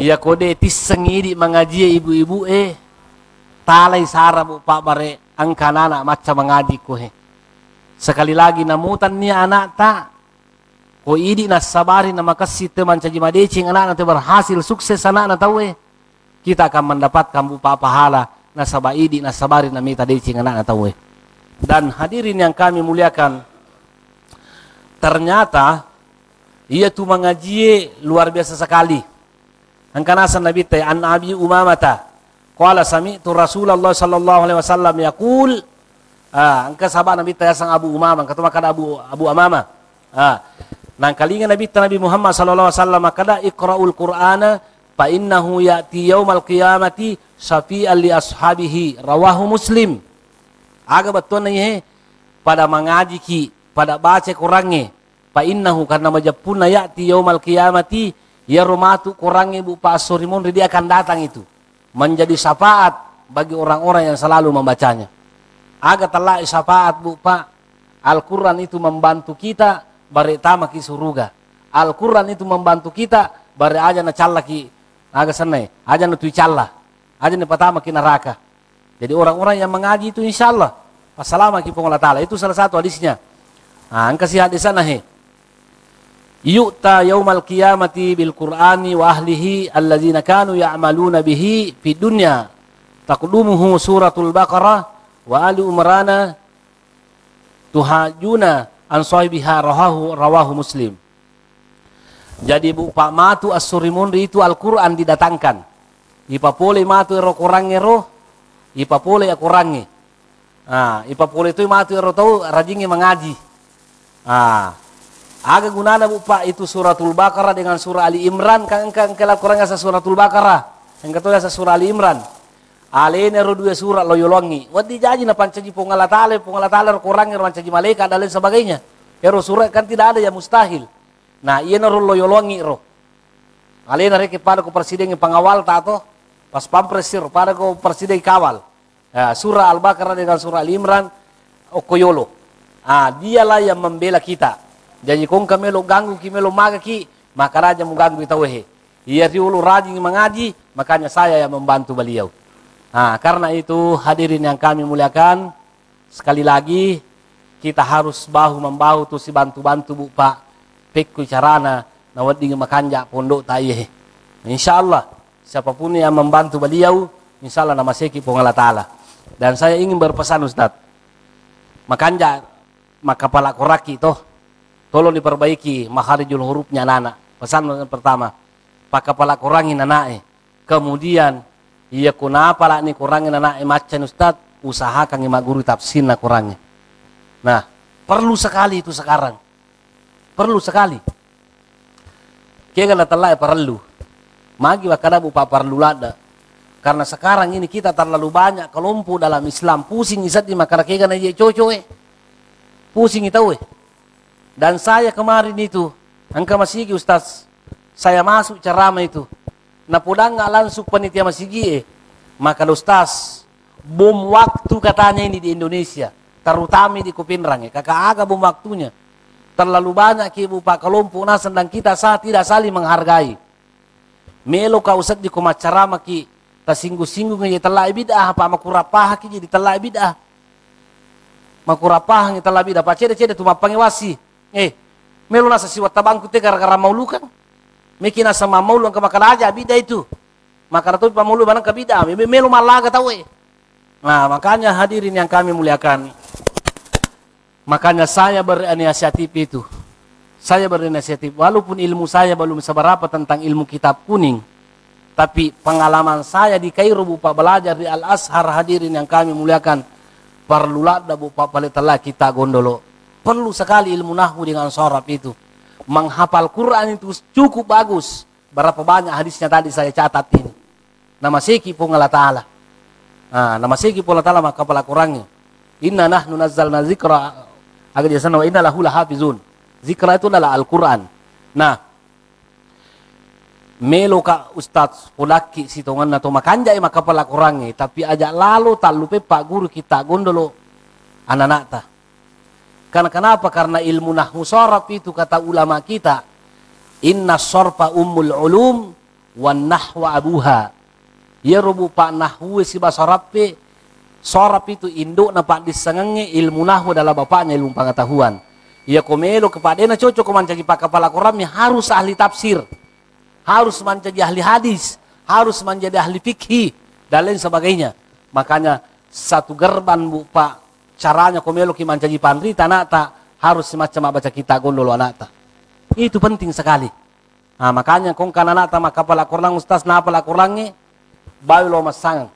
iya kode tisengidi mengaji ibu-ibu talai sara bupa bare angkanana macam mengaji ko sekali lagi namutan ni anak tak ko idi na sabari na makasih teman caji madecing anak nanti berhasil sukses anak na tahu kita akan mendapatkan bupa pahala na sabaidi na sabari na mita decing anak na tahu dan hadirin yang kami muliakan ternyata ia tu mengaji luar biasa sekali. Angkanasan Nabi teh an Abi Umamah qala sami'tu Rasulullah sallallahu alaihi wasallam yaqul angka sahabat Nabi teh sang Abu Umamah kata makana Abu Umamah nang kalingan Nabi Muhammad sallallahu alaihi wasallam kada iqraul Qur'ana fa innahu ya'ti yaumal qiyamati syafi'an li ashabihi rawahu Muslim. Aga betul nih pada mengaji ki pada baca Qur'annya fa innahu karena majapuna ya'ti yaumal qiyamati ya rumatu kurangnya bu Pak Surimun dia akan datang itu menjadi syafaat bagi orang-orang yang selalu membacanya. Agak telah syafaat bu Pak. Al-Quran itu membantu kita bari tama ki suruga. Al-Quran itu membantu kita bari aja na calla ki agak senai aja na tui calla. Aja nih pertama ki neraka. Jadi orang-orang yang mengaji itu insya Allah pasalama ki Allah Ta'ala. Itu salah satu hadisnya. Nah, angka si hadis sana he. Yu'ta yaumal qiyamati bil Qur'ani wa ahlihi alladzina kanu ya'maluna bihi fi dunya. Taqdumuhu suratul Baqarah wa ali Umrana tuhajuna an sahibiha rawahu Muslim. Jadi bu Pak Matu As-Surimundi itu Al-Quran didatangkan. Ipa pole matu ero kurangi roh, ipa pole ya kurangi. Ah, ipa pole itu matu ero tahu rajingi mengaji. Ah, aga gunana bu Pak itu suratul Baqarah dengan surah Ali Imran kan kela kurang asa suratul Baqarah. Yang ketua asa surah Ali Imran. Alene ero dua surat loyolongi. Wadi jaji na pancaji pongalatale ero kurangi ero pancaji malaikat dan lain sebagainya. Ero surat kan tidak ada yang mustahil. Nah, iya ero loyolongi ero. Alena reke pada ko presiden pengawal tato pas pampresir pada ko presiden kawal. Ya, surah Al-Baqarah dengan surah Al-Imran okoyolo. Ah, dialah yang membela kita. Jadi kong kamelo ganggu kimelo maga ki, maka raja mau ganggu kita wehe. Ia diulu rajin mengaji, makanya saya yang membantu beliau. Nah, karena itu hadirin yang kami muliakan, sekali lagi kita harus bahu membahu tuh si bantu-bantu bu Pak. Pekku carana nawading makanja pondok taye. Insyaallah siapapun yang membantu beliau insyaallah nama seki Allah Ta'ala. Dan saya ingin berpesan Ustaz. Makanja makapala koraki toh tolong diperbaiki makharijul hurufnya anak. Pesan pertama, pakapala kurangin anak. Kemudian iya kenapa lah ni kurangin anak macan Ustaz, usahakan ima guru tafsir na kurangnya. Nah, perlu sekali itu sekarang. Perlu sekali. Kaya telah perlu. Magi wakada bupa perlu lada. Karena sekarang ini kita terlalu banyak kelompok dalam Islam. Pusing isat di makara kaya na ye cocoe. Pusing itu Dan saya kemarin itu, angka masigi Ustaz, saya masuk ceramah itu. Napudang nggak langsung panitia masigi maka Ustaz, bom waktu katanya ini di Indonesia. Terutama di Kupinrang kakak aga bom waktunya. Terlalu banyak ibu pak kelompok nasan dan kita saat tidak saling menghargai. Melo kau usat di kumat ceramah ki, tasinggu-singgung aja telah bidah apa makurapah ki jadi telah bidah. Makurapah ngi telah bidah, pak cede-cede tu mapangi wasi. Melo nasa siwat tabangku te gara-gara maulu kan. Meki nasa maulu ang kamakala aja bidah itu. Maka tu pamaulu banang ke bidah, melo malaga tahu Nah, makanya hadirin yang kami muliakan. Makanya saya berinisiatif itu. Saya berinisiatif, walaupun ilmu saya belum seberapa tentang ilmu kitab kuning. Tapi pengalaman saya di Kairo bupa belajar di Al-Azhar hadirin yang kami muliakan. Perlu lada bupa palitelah kita gondolo. Perlu sekali ilmu nahwu dengan sorab itu. Menghafal Quran itu cukup bagus. Berapa banyak hadisnya tadi saya catat ini. Nama seki Allah Ta'ala. Nah, nama seki Allah Ta'ala maka kepala kurangnya. Inna nahnu nazzalna zikra. Agar dia sana wa inna lahu lahafizun. Zikra itu adalah Al-Quran. Nah, melo ka Ustaz polaki sitongan na to makanja maka kepala kurangnya. Tapi ajak lalu tak lupa pak guru kita gondolo anak-anak ta. Karena kenapa? Karena ilmu nahwu sorab itu kata ulama kita. Inna sorfa ummul ulum wan nahwa abuha. Ya rubu pak nahwu si basarape. Sorab itu induk na pak disangenge ilmu nahwu adalah bapaknya ilmu pengetahuan. Ya komelo kepada na cocok mencari pak kepala Quran harus ahli tafsir. Harus menjadi ahli hadis. Harus menjadi ahli fikih. Dan lain sebagainya. Makanya satu gerban bu pak. Caranya komelo ki menjadi pandri anak tak harus semacam baca kita gondolo anak tak. Itu penting sekali. Nah makanya kong kan anak tak maka kepala Quran Ustaz na kepala Qurannya. Bayu lo masang.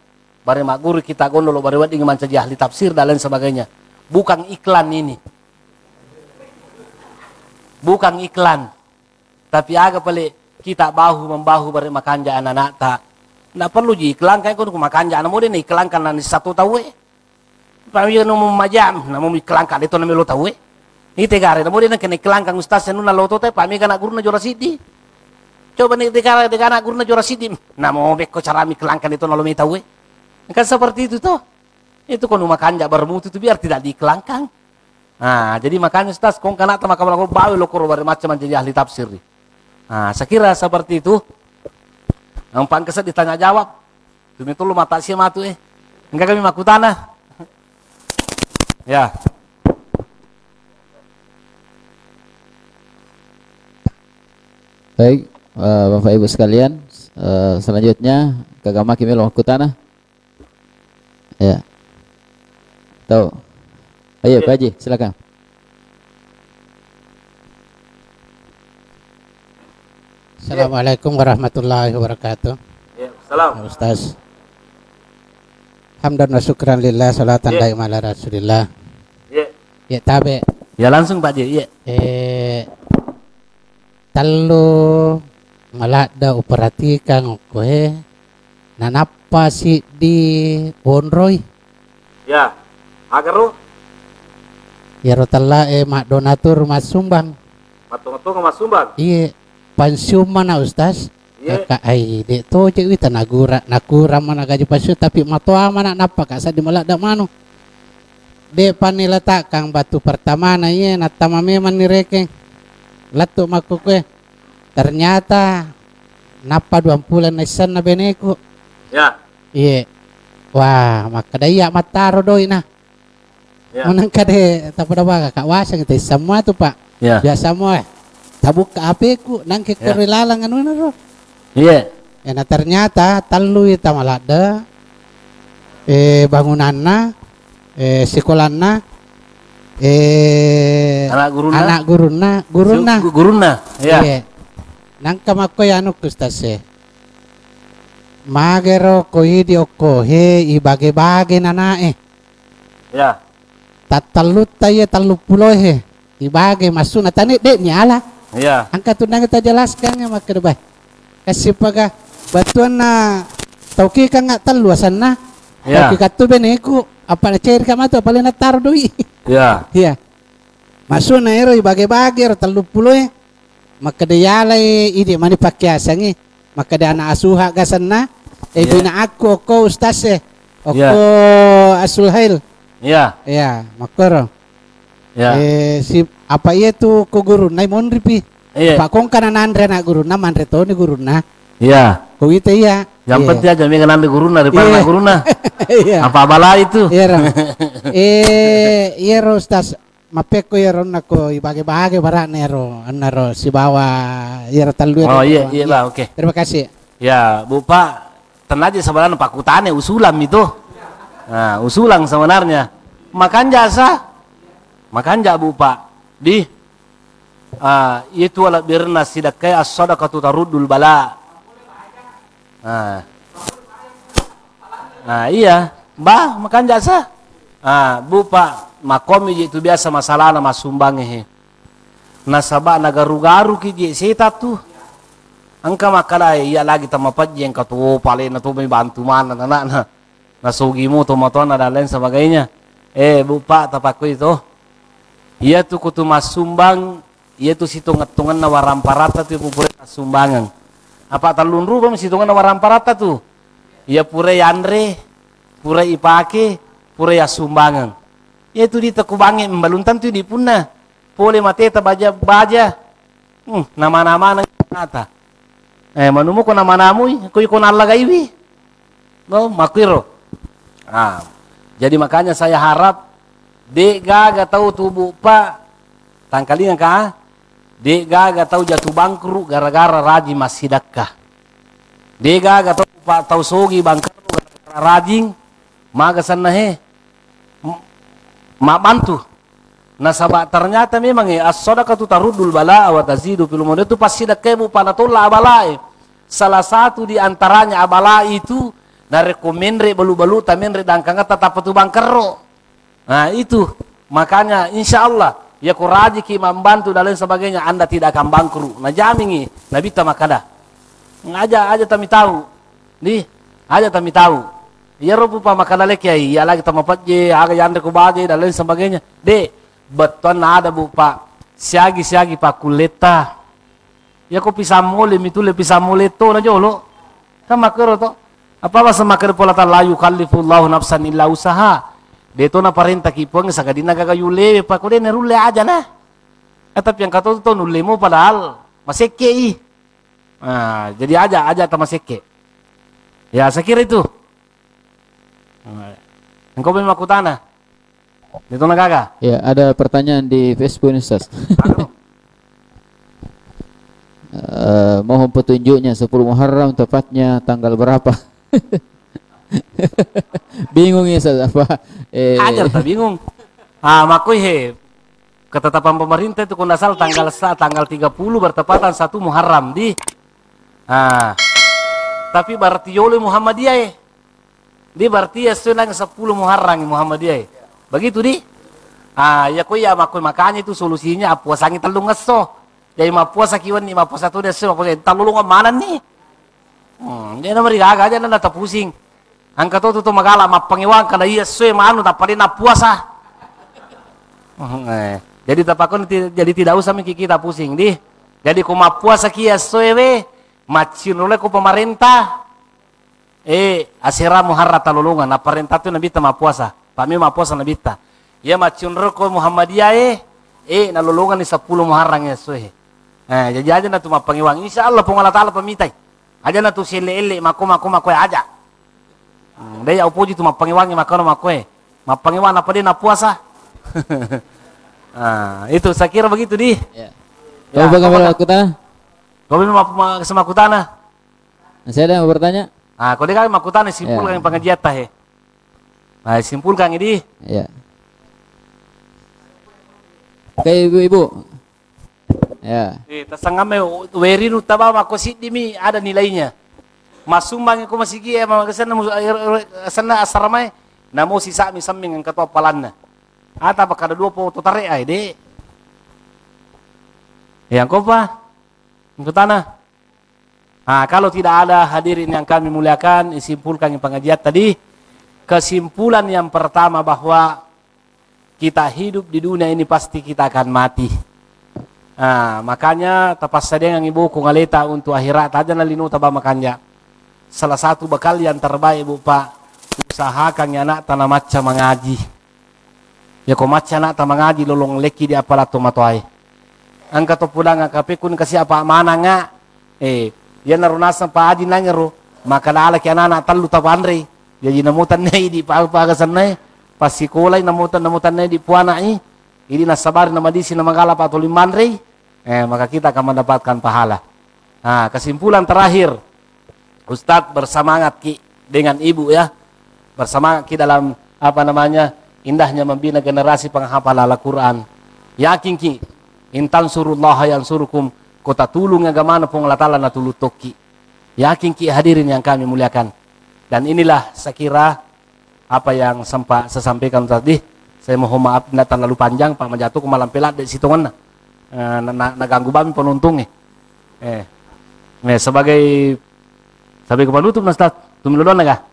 Bari mak guru kita gondolo bari wadi menjadi ahli tafsir dan lain sebagainya. Bukan iklan ini. Bukan iklan. Tapi agak pelik kita bahu membahu bari makanja anak-anak tak. Nggak perlu iklan kayak kudu makanja anak muda nih iklan kan satu tahu Pamilya no majam na mo iklan kan itu namelo tahu Ni tegare na muda na kena iklan kan Ustaz nu na loto te pamilya kana guru na jora sidi. Coba nih tegare anak guru na jora sidi. Na mo beko cara mi iklan kan itu na lo mi tahu Kan seperti itu toh. Itu kono makanja bermutu itu biar tidak diiklankan. Nah, jadi makanya Ustaz kong kana ta maka bawa lo koro macam jadi ahli tafsir. Nah, saya kira seperti itu. Yang pangkesat ditanya jawab. Tumi tulu mata sia matu enggak kami makutana. Ya. Baik, Bapak Ibu sekalian, selanjutnya Kagama Kimil Makutana. Ya. Tahu. Ayo Pak Haji, silakan. Assalamualaikum warahmatullahi wabarakatuh. Ya, salam. Ustaz. Hamdan wa syukran lillah, salatan daimah ala Rasulillah. Ya. Ya tabe. Ya langsung Pak Haji, ya. Talo malada uperhatikan koe nanapa si di Bonroy. Ya. Agaru Ya rotalla mak donatur mas sumbang. matung-matung Mas Sumbang. Iya pensiun mana Ustaz? Iya. Kakak ai de to je wita nagura mana gaji pensiun tapi matoa mana napa kak sa di malada manu. De panilata kang batu pertama na iya natama memang nirekeng. Lato makukwe. Ternyata napa 2 bulan na isan na beneku. Ya. Iya. Wah, maka daya mataro doi na. Ya. Menang kade tapada baga kak wasang itu semua tuh Pak. Ya. Biasa semua. Tabuk ke apeku nang ke lalang anu na ro. Iya. Ya nah ternyata talu ita malada bangunanna sekolahna Anak guruna. guruna. Ya. Iya. Nang kamakoy anu kustase. Magero koy di he ibage-bage nanae. Ya. Tatalut tayo 30 ibage masuna tani de nyala. Ya. Angka tunang kita jelaskan ya maka debai. Kasi paga batuan na tauki ka nga taluasan na. Ya. Tauki ka tu beneku apa na cair ka mato paling na tardoi. Ya. Iya. Masuna ero ibage-bage ro 30 maka deyala idi mani pakyasangi. Maka de anak asuha gasan na bina aku ko ustaz Oko asul hail. Ya. Ya, makoro. Ya. Si apa itu ko guru nai monripi. Iya. Pak kong kana nandre na guru na manre to ni guru na. Ya. Ko itu iya. Yang penting aja mi kenal guruna daripada Iya. guruna. Iya. Apa bala itu? Iya. Iya ro ustaz mapeko ya ron nako ibage-bage bara nero anaro si bawa ya talu. Oh iya iya Pak, oke. Terima kasih. Ya, Bu Pak, tenaja sebenarnya pakutane usulam itu. Nah, usulang sebenarnya. Makan jasa. Makan ja Bu Pak. Di itu wala birna sidakai as-sadaqatu taruddul bala. Nah, iya. Bah, makan jasa. Bu Pak, makomi itu biasa masalah na masumbang nasaba nagaru-garu ki seta tu. Angka makala iya lagi tamapat yang katu paling na tu may bantu mana na nasugi mo tumaton na dan lain sebagainya. Bu Pak tapako itu. Iya tu kutu masumbang, iya tu situng-tungan na waramparata tu pupure sumbangan. Apa talun rupa situngan na waramparata tu. Iya pure yandre, pure ipake, pure ya sumbangan. Iya tu di takubangi membaluntan tu di punna. Pole mateta baja. Nama-nama na kata. Manumu ko nama-namu, kuy ko nalagaywi. No, makwiro. Jadi makanya saya harap de gaga tahu tubuh Pak tangkalin ka de gaga tahu jatuh bangkrut gara-gara rajin masidakah. De gaga tahu Pak tahu sogi bangkrut gara-gara rajin magasan na ma bantu. Nasaba ternyata memang as-sadaqatu taruddul bala wa tazidu fil umur itu pasti dekebu panatullah abalai. Salah satu di antaranya abalai itu dari komendre balu-balu tamen redangkanga tetap tu bangkero. Nah itu makanya insya Allah ya kuraji ki membantu dan lain sebagainya Anda tidak akan bangkrut. Nah jamingi nabi tamakada. Aja kami tahu. Nih aja kami tahu. Ya rupa makada lek ya lagi tamapat je aga yande ko baje dan lain sebagainya. Beton ada Bu Pak. Siagi-siagi Pak kuleta. Ya ko pisamole mitule pisamole to na jolo. Sama kero to. Apa masa makar pola ta la yukallifullahu nafsan illa usaha. Deto na parenta kipong sa kadina gagayule pa ko de nerule aja na. Atap yang kato to nulle mo padahal maseke jadi aja ta maseke. Ya saya kira itu. Engkau memang kutana. Itu nagaga. Ya, ada pertanyaan di Facebook ini, Ustaz. Mohon petunjuknya 10 Muharram tepatnya tanggal berapa? Bingung ya, Ustaz, apa? Ajar tak bingung. Makoi he. Ketetapan pemerintah itu kalau asal tanggal 30 bertepatan 1 Muharram di. Tapi berarti oleh Muhammadiyah. Di berarti ya senang 10 Muharram Muhammadiyah. Begitu di. Ya koi ya makanya itu solusinya puasanya telung ngeso. Jadi puasa kiwan ni puasa tu dia puasa talulung mana nih? Dia nama digaga aja nanda tak pusing. Angkat tu magala pangiwang kada iya sesuai manu tak pada na puasa. Jadi tapakon jadi tidak usah mikir kita pusing di. Jadi ku puasa kia sesuai we macin oleh ku pemerintah. Asira muharra talulungan na perintah tu nabi ta puasa. Pami puasa nabi ta. Ya macin ko Muhammadiyah nalulungan ni 10 Muharram ya sesuai. Jadi aja na tu pangiwang insyaallah pung Allah taala pamitai. Aja na tu sele-ele mako aja. Daya upuji tu pangiwangi makono makoe. Mapangiwan apa dia na puasa? Itu saya kira begitu di. Ya. Kau bagaimana Makutana? Kau memang sama Makutana? Saya ada yang mau bertanya. Kau dia kan Makutana simpulkan yang pengajian tah. Simpulkan ini. Ya. Oke ibu-ibu. Ya. Tasangame werinu taba makosit dimi ada nilainya. Masumbang ko masigi sana asramai namo sisa mi samming ang kato palanna. Ata pa kada 2 po totare ay di. Yang ko pa? Ngutana. Kalau tidak ada hadirin yang kami muliakan, simpulkan yang pengajian tadi. Kesimpulan yang pertama bahwa kita hidup di dunia ini pasti kita akan mati. Makanya tapas saja yang ibu kungaleta untuk akhirat aja nalinu taba makanya. Salah satu bekal yang terbaik bu Pak, usahakan ya anak tanah maca mengaji. Ya kau maca anak tanah mengaji lolong leki di apalah tomatoai. Angkat to pulang angkape kun kasih apa mana nga. Ya narunasan pa aji nangeru maka ala ki anak talu tabandre. Jadi namutan nei di pagasan nei pas sekolah namutan nei di puanai. Ini nasabar nama disi nama gala pa tolimandre. Maka kita akan mendapatkan pahala. Kesimpulan terakhir. Ustadz bersemangat ki dengan ibu ya. Bersemangat ki dalam indahnya membina generasi penghafal Al-Quran. Yakin ki intan surullah yang surukum kota tulung agamana pong latala na tulutoki. Yakin ki hadirin yang kami muliakan. Dan inilah saya kira apa yang sempat saya sampaikan tadi. Saya mohon maaf tidak terlalu panjang Pak Majatuh ke malam pelat di situ mana. Naganggu bami penuntung sebagai penutup Ustaz, tumilodon naga.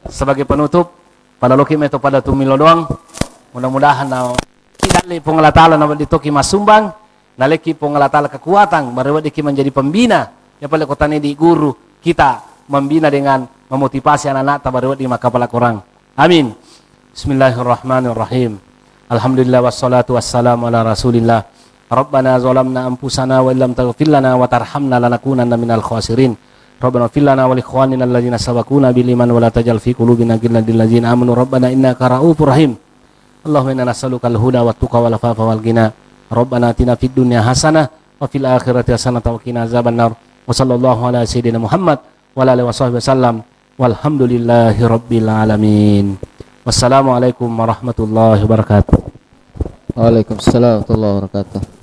Sebagai penutup pada loki meto pada tumilodon. Mudah-mudahan kita li pengelatala na ditoki masumbang, naleki pengelatala kekuatan, baru diki menjadi pembina. Ya pada kota ini di guru kita membina dengan memotivasi anak-anak tabaru di makapala Quran. Amin. Bismillahirrahmanirrahim. Alhamdulillah wassalatu wassalamu ala Rasulillah. Rabbana zalamna anfusana wa illam taghfir lana wa tarhamna lanakunanna minal khasirin. Rabbana fil lana wa li ikhwanina alladziina sabaquna bil iman wa la tajal fi qulubina ghillan lil ladzina amanu rabbana innaka ra'ufur rahim. Allahumma inna nas'aluka al-huda wat tuqa wal afafa wal ghina. Rabbana atina fid dunya hasanah wa fil akhirati hasanah wa qina azabannar. Wa sallallahu ala sayyidina Muhammad wa ala alihi washabbihi wasallam. Walhamdulillahi rabbil alamin. Wassalamualaikum warahmatullahi wabarakatuh. Waalaikumsalam warahmatullahi wabarakatuh.